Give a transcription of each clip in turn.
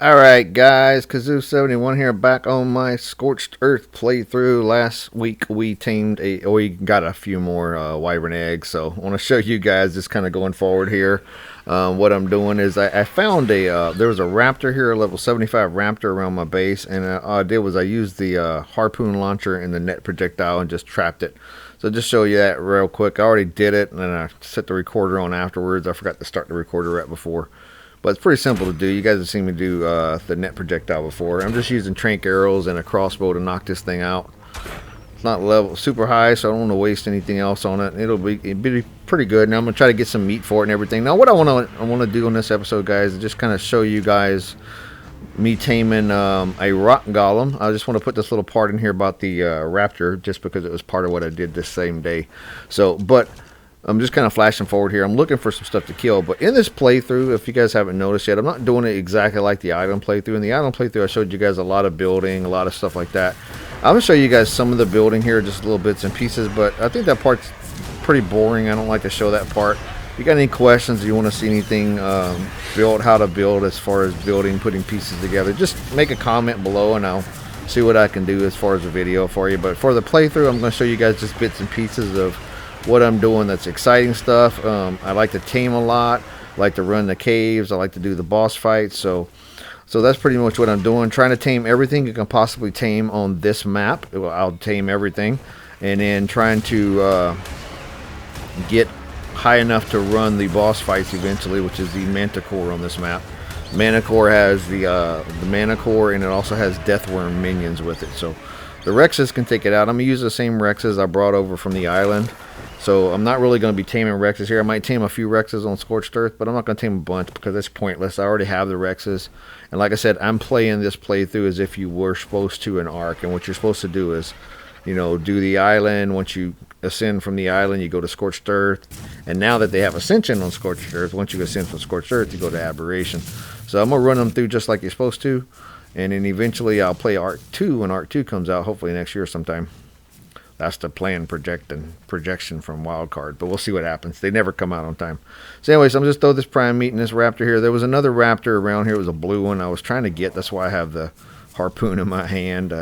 Alright guys, Kazoo71 here, back on my Scorched Earth playthrough. Last week we we got a few more wyvern eggs, so I want to show you guys just kind of going forward here. What I'm doing is I found there was a raptor here, a level 75 raptor around my base, and all I did was I used the harpoon launcher and the net projectile and just trapped it. So just show you that real quick. I already did it, and then I set the recorder on afterwards. I forgot to start the recorder right before. But it's pretty simple to do. You guys have seen me do the net projectile before. I'm just using trank arrows and a crossbow to knock this thing out. It's not level super high, so I don't want to waste anything else on it. It'll be pretty good. Now I'm gonna try to get some meat for it and everything. Now what I want to do in this episode, guys, is just kind of show you guys me taming a rock golem. I just want to put this little part in here about the raptor, just because it was part of what I did this same day. So, but I'm just kind of flashing forward here. I'm looking for some stuff to kill. But in this playthrough, if you guys haven't noticed yet, I'm not doing it exactly like the island playthrough. In the island playthrough, I showed you guys a lot of building, a lot of stuff like that. I'm going to show you guys some of the building here, just little bits and pieces. But I think that part's pretty boring. I don't like to show that part. If you got any questions, you want to see anything built, how to build as far as building, putting pieces together, just make a comment below and I'll see what I can do as far as a video for you. But for the playthrough, I'm going to show you guys just bits and pieces of what I'm doing that's exciting stuff. I like to tame a lot. I like to run the caves. I like to do the boss fights. So that's pretty much what I'm doing. Trying to tame everything you can possibly tame on this map. I'll tame everything. And then trying to get high enough to run the boss fights eventually, which is the manticore on this map. Manticore has the manticore, and it also has deathworm minions with it. So the Rexes can take it out. I'm going to use the same Rexes I brought over from the island. So I'm not really going to be taming Rexes here. I might tame a few Rexes on Scorched Earth, but I'm not going to tame a bunch because it's pointless. I already have the Rexes. And like I said, I'm playing this playthrough as if you were supposed to in Ark. And what you're supposed to do is, you know, do the island. Once you ascend from the island, you go to Scorched Earth. And now that they have Ascension on Scorched Earth, once you ascend from Scorched Earth, you go to Aberration. So I'm going to run them through just like you're supposed to. And then eventually I'll play Ark 2 when Ark 2 comes out, hopefully next year sometime. That's the plan projection from Wildcard, but we'll see what happens. They never come out on time. So anyways, I'm just throw this prime meat in this raptor here. There was another raptor around here. It was a blue one I was trying to get. That's why I have the harpoon in my hand.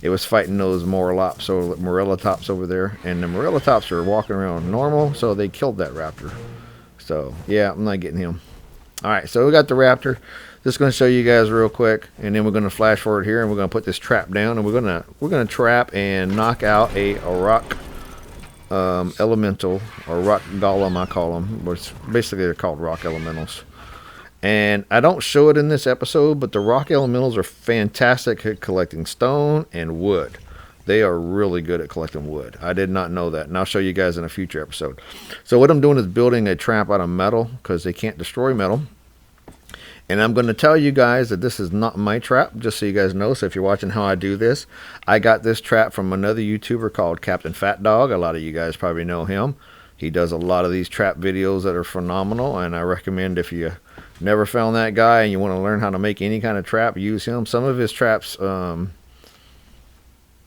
It was fighting those Morellatops over there, and the Morellatops are walking around normal, so they killed that raptor. So yeah, I'm not getting him. All right, so we got the raptor. Just going to show you guys real quick, and then we're going to flash forward here, and we're going to put this trap down, and we're going to trap and knock out a rock elemental, or rock golem I call them. Which basically they're called rock elementals. And I don't show it in this episode, but the rock elementals are fantastic at collecting stone and wood. They are really good at collecting wood. I did not know that, and I'll show you guys in a future episode. So what I'm doing is building a trap out of metal, because they can't destroy metal. And I'm going to tell you guys that this is not my trap, just so you guys know. So if you're watching how I do this, I got this trap from another YouTuber called Captain Fat Dog. A lot of you guys probably know him. He does a lot of these trap videos that are phenomenal, and I recommend if you never found that guy and you want to learn how to make any kind of trap, use him. Some of his traps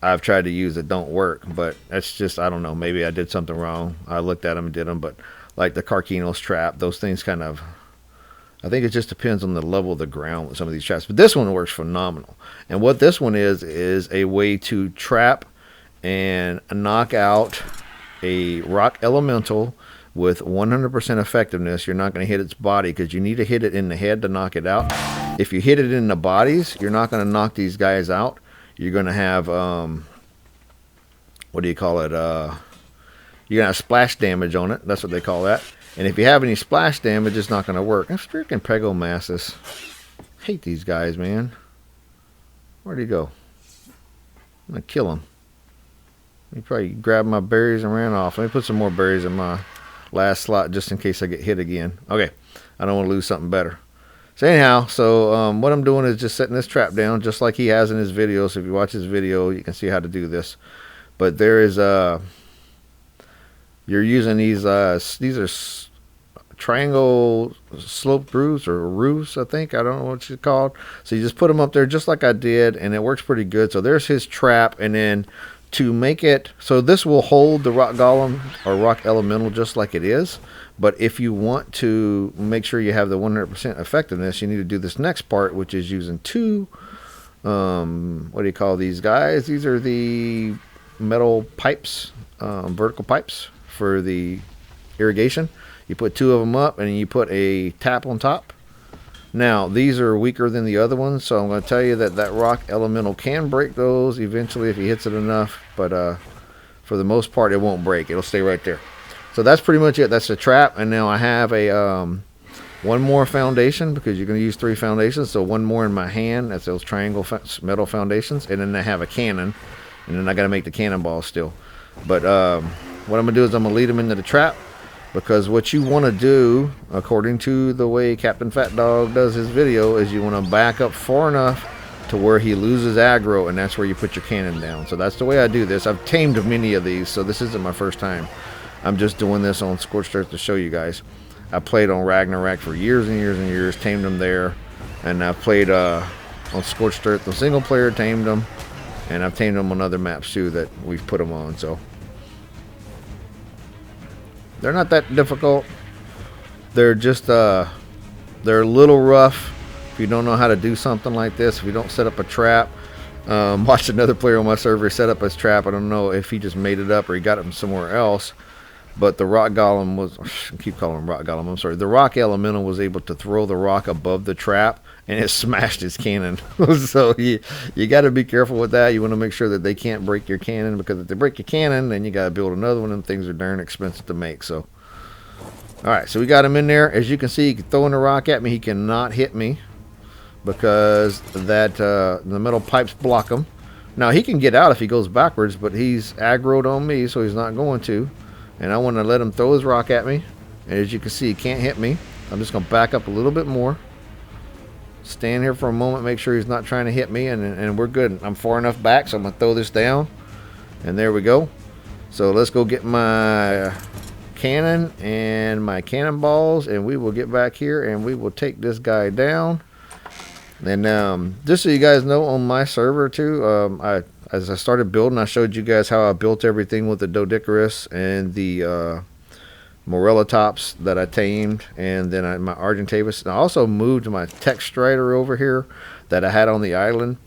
I've tried to use that don't work, but that's just, I don't know, maybe I did something wrong. I looked at them and did them, but like the Carquino's trap, those things kind of, I think it just depends on the level of the ground with some of these traps. But this one works phenomenal. And what this one is a way to trap and knock out a rock elemental with 100% effectiveness. You're not going to hit its body because you need to hit it in the head to knock it out. If you hit it in the bodies, you're not going to knock these guys out. You're going to have, what do you call it? You're going to have splash damage on it. That's what they call that. And if you have any splash damage, it's not going to work. That's freaking Pegomassus. Hate these guys, man. Where'd he go? I'm going to kill him. He probably grabbed my berries and ran off. Let me put some more berries in my last slot just in case I get hit again. Okay. I don't want to lose something better. So anyhow, what I'm doing is just setting this trap down just like he has in his video. So if you watch his video, you can see how to do this. But there is you're using these are triangle sloped roofs or roofs, I think. I don't know what it's called. So you just put them up there just like I did, and it works pretty good. So there's his trap, and then to make it so this will hold the rock golem or rock elemental just like it is, but if you want to make sure you have the 100% effectiveness, you need to do this next part, which is using two what do you call these guys? These are the metal pipes, vertical pipes for the irrigation. You put two of them up and you put a tap on top. Now, these are weaker than the other ones, so I'm going to tell you that that rock elemental can break those eventually if he hits it enough, but for the most part, it won't break. It'll stay right there. So that's pretty much it. That's the trap, and now I have a one more foundation because you're going to use 3 foundations, so one more in my hand. That's those triangle metal foundations, and then I have a cannon, and then I got to make the cannonball still. But what I'm going to do is I'm going to lead them into the trap. Because what you want to do, according to the way Captain Fat Dog does his video, is you want to back up far enough to where he loses aggro, and that's where you put your cannon down. So that's the way I do this. I've tamed many of these, so this isn't my first time. I'm just doing this on Scorched Earth to show you guys. I played on Ragnarok for years and years and years, tamed them there. And I've played on Scorched Earth, the single player, tamed them. And I've tamed them on other maps too that we've put them on, so. They're not that difficult. They're just, they're a little rough if you don't know how to do something like this. If you don't set up a trap. Watched another player on my server set up his trap. I don't know if he just made it up or he got it from somewhere else. But the rock golem was, I keep calling him rock golem, I'm sorry. The rock elemental was able to throw the rock above the trap and it smashed his cannon. So you got to be careful with that. You want to make sure that they can't break your cannon, because if they break your cannon, then you got to build another one, and things are darn expensive to make. So, all right, so we got him in there. As you can see, he's throwing the rock at me. He cannot hit me because that the metal pipes block him. Now, he can get out if he goes backwards, but he's aggroed on me, so he's not going to. And I want to let him throw his rock at me. And as you can see, he can't hit me. I'm just going to back up a little bit more. Stand here for a moment, make sure he's not trying to hit me, and we're good. I'm far enough back, so I'm going to throw this down. And there we go. So let's go get my cannon and my cannonballs, and we will get back here, and we will take this guy down. And just so you guys know, on my server too, as I started building, I showed you guys how I built everything with the Doedicurus and the Morella tops that I tamed, and then my Argentavis. And I also moved my Tech Strider over here that I had on the island,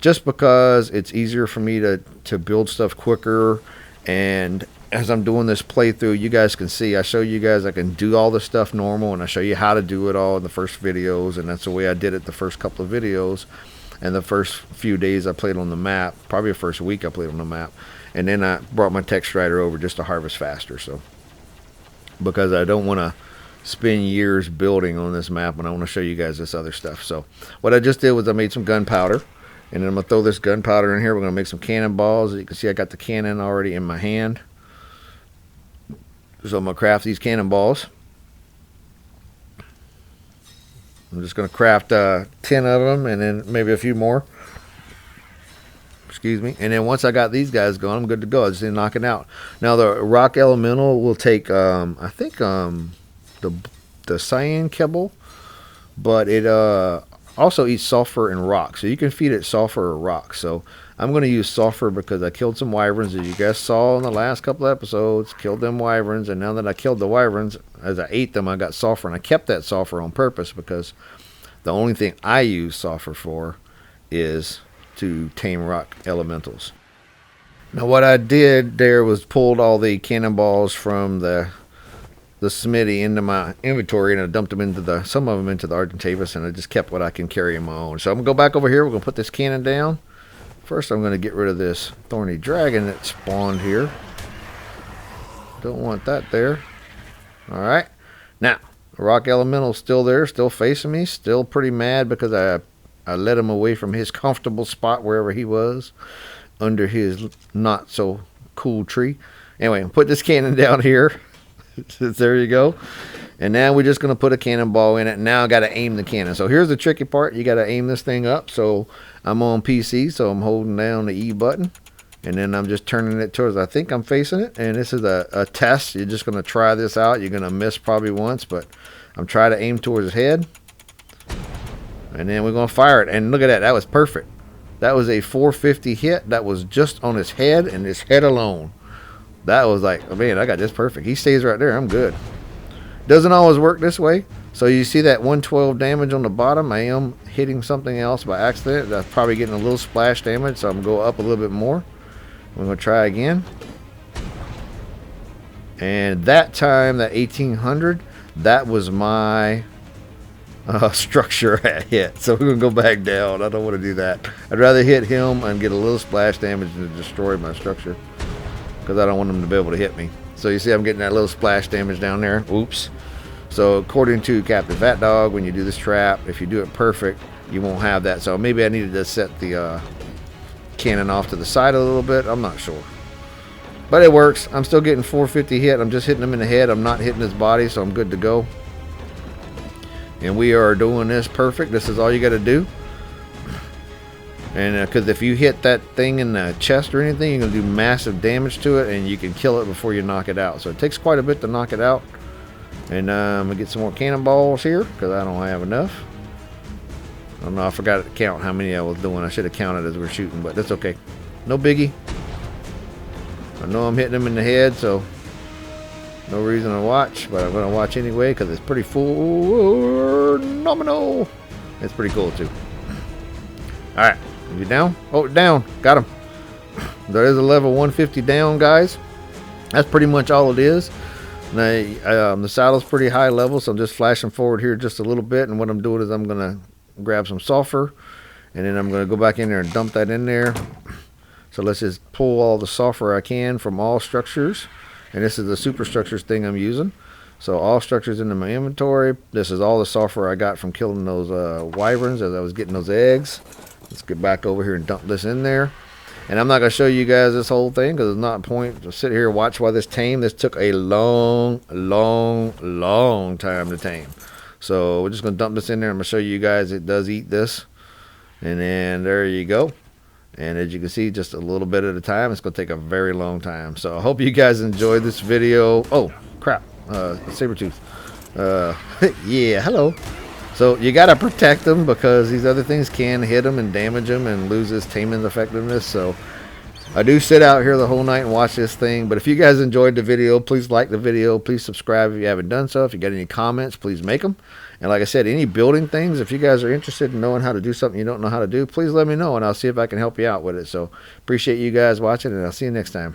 just because it's easier for me to build stuff quicker. And as I'm doing this playthrough, you guys can see, I show you guys I can do all this stuff normal, and I show you how to do it all in the first videos, and that's the way I did it the first couple of videos. And the first few days I played on the map, probably the first week I played on the map, and then I brought my Tech Strider over just to harvest faster. So, because I don't want to spend years building on this map, and I want to show you guys this other stuff. So what I just did was I made some gunpowder, and then I'm going to throw this gunpowder in here. We're going to make some cannonballs. As you can see, I got the cannon already in my hand. So I'm going to craft these cannonballs. I'm just going to craft 10 of them, and then maybe a few more. Excuse me. And then once I got these guys going, I'm good to go. I just need to knock it out. Now the rock elemental will take, I think, the cyan kibble, but it also eats sulfur and rock. So you can feed it sulfur or rock. So I'm going to use sulfur because I killed some wyverns, as you guys saw in the last couple of episodes. Killed them wyverns, and now that I killed the wyverns, as I ate them, I got sulfur, and I kept that sulfur on purpose because the only thing I use sulfur for is to tame rock elementals. Now what I did there was pulled all the cannonballs from the smithy into my inventory, and I dumped them into some of them into the Argentavis, and I just kept what I can carry in my own. So I'm going to go back over here. We're going to put this cannon down. First I'm going to get rid of this thorny dragon that spawned here. Don't want that there. Alright. Now, the rock elemental's still there, still facing me, still pretty mad because I led him away from his comfortable spot wherever he was, under his not so cool tree. Anyway, put this cannon down here. There you go. And now we're just going to put a cannonball in it. Now I got to aim the cannon. So here's the tricky part. You got to aim this thing up. So I'm on PC, so I'm holding down the E button. And then I'm just turning it towards, I think I'm facing it. And this is a test. You're just going to try this out. You're going to miss probably once, but I'm trying to aim towards his head. And then we're going to fire it. And look at that. That was perfect. That was a 450 hit. That was just on his head and his head alone. That was like, oh man, I got this perfect. He stays right there. I'm good. Doesn't always work this way. So you see that 112 damage on the bottom. I am hitting something else by accident. That's probably getting a little splash damage. So I'm going to go up a little bit more. I'm going to try again. And that time, that 1800, that was my structure I hit. So we're going to go back down. I don't want to do that. I'd rather hit him and get a little splash damage than destroy my structure, because I don't want him to be able to hit me. So you see I'm getting that little splash damage down there. Oops. So according to Captain Fat Dog, when you do this trap, if you do it perfect, you won't have that. So maybe I needed to set the cannon off to the side a little bit. I'm not sure. But it works. I'm still getting 450 hit. I'm just hitting him in the head. I'm not hitting his body, so I'm good to go. And we are doing this perfect. This is all you got to do. And because if you hit that thing in the chest or anything, you're going to do massive damage to it, and you can kill it before you knock it out. So it takes quite a bit to knock it out. And I'm going to get some more cannonballs here, because I don't have enough. I don't know, I forgot to count how many I was doing. I should have counted as we're shooting, but that's okay. No biggie. I know I'm hitting him in the head, so no reason to watch, but I'm going to watch anyway because it's pretty phenomenal. It's pretty cool too. Alright, you down? Oh, down. Got him. There is a level 150 down, guys. That's pretty much all it is. Now, the saddle's pretty high level, so I'm just flashing forward here just a little bit, and what I'm doing is I'm going to grab some sulfur, and then I'm going to go back in there and dump that in there. So let's just pull all the sulfur I can from all structures. And this is the superstructures thing I'm using. So all structures into my inventory. This is all the sulfur I got from killing those wyverns as I was getting those eggs. Let's get back over here and dump this in there. And I'm not going to show you guys this whole thing because it's not a point to sit here and watch while this tame. This took a long time to tame. So we're just going to dump this in there. I'm going to show you guys it does eat this. And then there you go. And as you can see, just a little bit at a time. It's going to take a very long time. So I hope you guys enjoyed this video. Oh, crap. Saber-tooth. Yeah, hello. So you got to protect them because these other things can hit them and damage them and lose his taming effectiveness. So I do sit out here the whole night and watch this thing. But if you guys enjoyed the video, please like the video. Please subscribe if you haven't done so. If you got any comments, please make them. And like I said, any building things, if you guys are interested in knowing how to do something you don't know how to do, please let me know, and I'll see if I can help you out with it. So appreciate you guys watching, and I'll see you next time.